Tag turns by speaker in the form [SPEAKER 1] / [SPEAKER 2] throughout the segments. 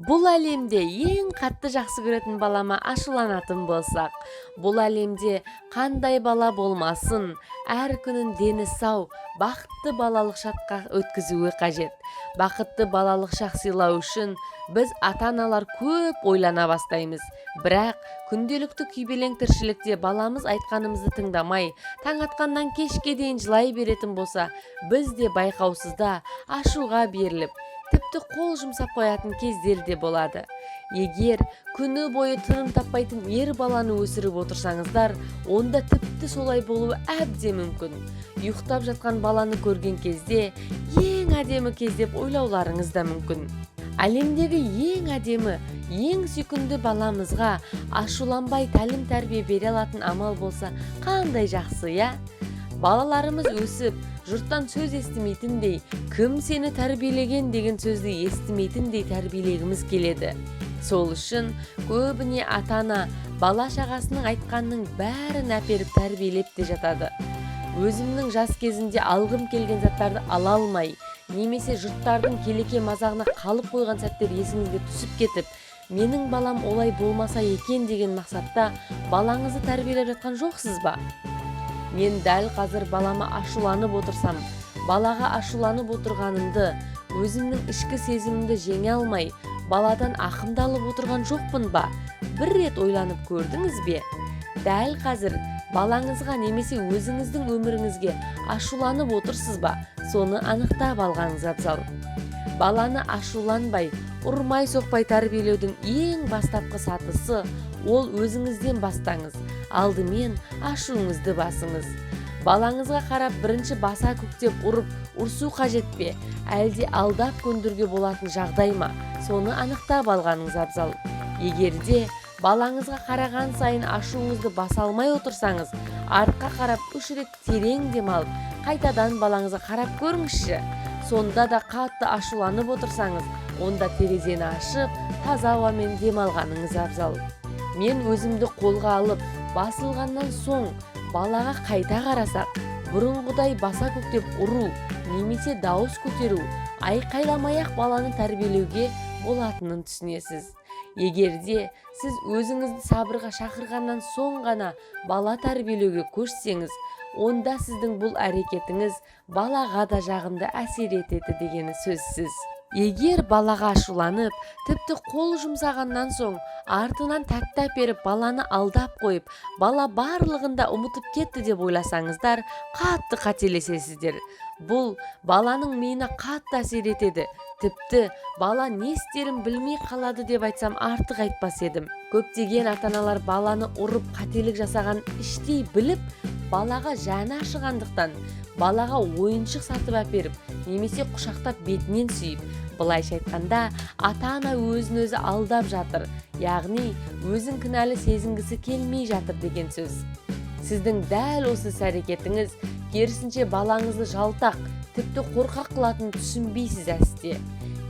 [SPEAKER 1] Бул әлемде ең қатты жақсы көретін балама ашуланатын болсақ, бұл әлемде қандай бала болмасын, әр күнін дені сау, бақытты балалық шаққа өткізуі қажет. Бақытты балалық шақ сыйлау үшін біз ата-аналар көп ойлана бастаймыз. Бірақ күнделікті күйбелең тіршілікте баламыз айтқанымызды тыңдамай, таң атқаннан кешке дейін жылай беретін болса, біз де байқаусызда ашуға беріліп, тіпті қол жұмсап қоятын кездер де болады. Егер күні бойы тыным таппайтын ер баланы өсіріп отырсаңыздар, онда тіпті солай болуы әбден мүмкін. Ұйықтап жатқан баланы көрген кезде ең әдемі кез деп ойлауларыңыз да мүмкін. Әлемдегі ең әдемі, ең сүйкімді баламызға ашуланбай тәлім тәрбие бере алатын амал болса, қандай жақсы, я? Балаларымыз өсіп, жұрттан сөз естімейтіндей, кім сені тәрбиелеген деген сөзді естімейтіндей тәрбиелегіміз келеді. Сол үшін көбіне ата-ана бала шағасының айтқанның бәрін әперіп тәрбиелеп те жатады. Өзімнің жас кезінде алғым келген заттарды ала алмай, немесе жұрттардың келеке мазағына қалып қойған сәттер есіңізге түсіп кетіп, менің балам олай болмаса екен деген мақсатта балаңызды тәрбиелеп жатқан жоқсыз ба? Мен дәл қазір балама ашуланып отырсам, балаға ашуланып отырғанымды, өзімнің ішкі сезімімді жеңе алмай, баладан ақымды алып отырған жоқпын ба? Бір рет ойланып көрдіңіз бе? Дәл қазір балаңызға немесе өзіңіздің өміріңізге ашуланып отырсыз ба? Соны анықтап алғаныңыз абзал. Баланы ашуланбай, ұрмай-соқпай тәрбиелеудің ең бастапқы сатысы ол өзіңізден бастаңыз. Алдымен ашуыңызды басыңыз. Балаңызға қарап бірінші баса көктеп ұрсу қажет пе? Әлде алдап көндірге болатын жағдай ма? Соны анықтап алғаныңыз абзал. Егерде балаңызға қараған сайын ашуыңызды баса алмай отырсаңыз, артқа қарап 3 рет терең демалып, қайтадан балаңызға қарап көріңізші. Сонда да қатты ашуланып отырсаңыз, онда терезені ашып, таза ауамен демалғаныңыз абзал. Мен өзімді қолға алып, басылғаннан соң балаға қайта қарасақ, бұрынғыдай баса көктеп ұру, немесе дауыс көтеру, айқайламай-ақ баланы тәрбиелеуге болатынын түсінесіз. Егерде сіз өзіңізді сабырға шақырғаннан соң ғана бала тәрбиелеуге көшсеңіз, онда сіздің бұл әрекетіңіз балаға да жағымды әсер етеді дегені сөзсіз. Егер балаға ашуланып, тіпті қол жұмсағаннан соң артынан тәтті әперіп баланы алдап қойып, бала барлығында ұмытып кетті деп ойласаңыздар, қатты қателесесіздер. Бұл баланың миына қатты әсер етеді. Тіпті бала не істерін білмей қалады деп айтсам артық айтпас едім. Көптеген ата-аналар баланы ұрып қателік жасаған іштей біліп, балаға жаны ашығандықтан балаға ойыншық сатып әперіп, немесе құшақтап бетінен сүйіп, былайша айтқанда ата-ана өзін өзі алдап жатыр, яғни өзін кінәлі сезінгісі келмей жатыр деген сөз. Сіздің дәл осы әрекетіңіз керісінше балаңызды жалтақ, тіпті қорқақ қылатын түсінбейсіз әсте.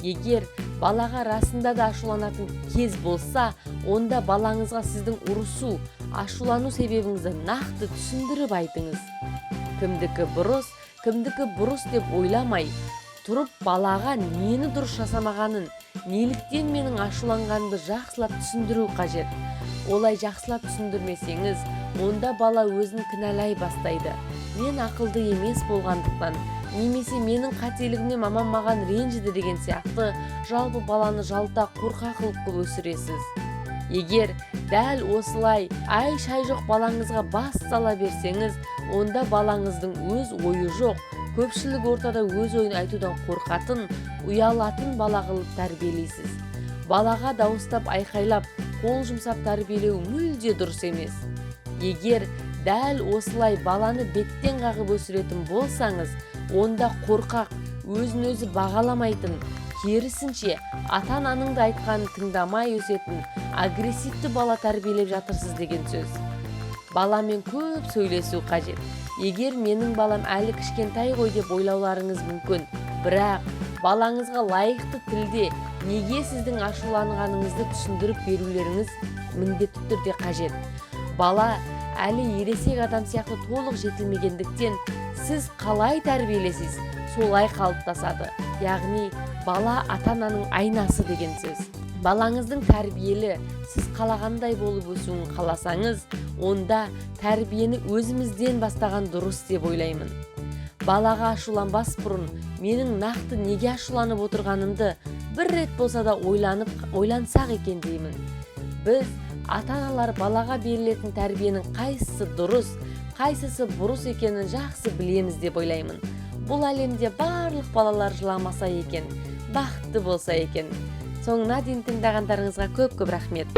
[SPEAKER 1] Егер балаға расында да ашуланатын кез болса, онда балаңызға сіздің ұрысу, ашулану себебіңізді нақты түсіндіріп айтыңыз. Кімдікі бұрыс деп ойламай, тұрып балаға нені дұрыс жасамағанын, неліктен менің ашуланғанымды жақсылап түсіндіру қажет. Олай жақсылап түсіндірмесеңіз, онда бала өзін кінәлай бастайды. Мен ақылды емес болғандықтан, немесе менің қателігімнен мамам маған ренжіді деген сияқты жалпы баланы жалта қорқақ қылып өсіресіз. Егер дәл осылай ай-шай жоқ балаңызға бас сала берсеңіз, онда балаңыздың өз ойы жоқ, көпшілік ортада өз ойын айтудан қорқатын, ұялатын бала қылып тәрбиелейсіз. Балаға дауыстап айқайлап, қол жұмсап тәрбиелеу мүлде дұрыс емес. Егер дәл осылай баланы беттен қағып өсіретін болсаңыз, онда қорқақ, өзін өзі бағаламайтын, керісінше ата-ананың да айтқанын тыңдамай өсетін, агрессивті бала тәрбиелеп жатырсыз деген сөз. Баламен көп сөйлесу қажет. Егер менің балам әлі кішкентай ғой деп ойлауларыңыз мүмкін, бірақ балаңызға лайықты тілде неге сіздің ашуланғаныңызды түсіндіріп берулеріңіз міндетті түрде қажет. Бала әлі ересек адам сияқты толық жетілмегендіктен, сіз қалай тәрбиелесіз, солай қалыптасады. Яғни бала ата-ананың айнасы деген сөз. Балаңыздың тәрбиелі, сіз қалағандай болып өсуін қаласаңыз, онда тәрбиені өзімізден бастаған дұрыс деп ойлаймын. Балаға ашуланбас бұрын, менің нақты неге ашуланып отырғанымды бір рет болса да ойлансақ екен деймін. Біз, ата-аналар балаға берілетін тәрбиенің қайсысы дұрыс, қайсысы бұрыс екенін жақсы білеміз деп ойлаймын. Бұл әлемде барлық балалар жыламаса екен, бақытты болса екен. Соңына дейін тыңдағандарыңызға көп рахмет.